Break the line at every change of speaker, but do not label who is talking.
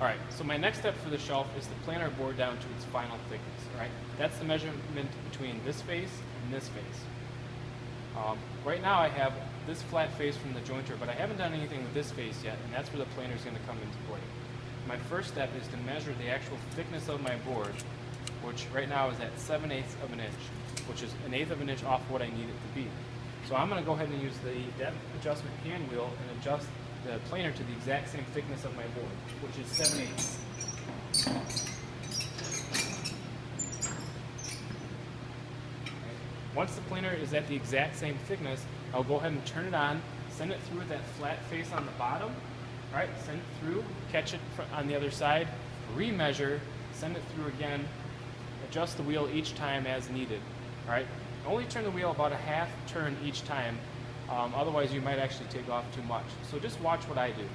Alright, so my next step for the shelf is to plane our board down to its final thickness. Alright, that's the measurement between this face and this face. Right now I have this flat face from the jointer, but I haven't done anything with this face yet, and that's where the planer is going to come into play. My first step is to measure the actual thickness of my board, which right now is at 7/8 of an inch, which is 1/8 of an inch off what I need it to be. So I'm going to go ahead and use the depth adjustment hand wheel and adjust the planer to the exact same thickness of my board, which is 7/8. Once the planer is at the exact same thickness, I'll go ahead and turn it on, send it through that flat face on the bottom, right? Send it through, catch it on the other side, remeasure, send it through again, adjust the wheel each time as needed, all right? Only turn the wheel about a half turn each time, otherwise you might actually take off too much. So just watch what I do.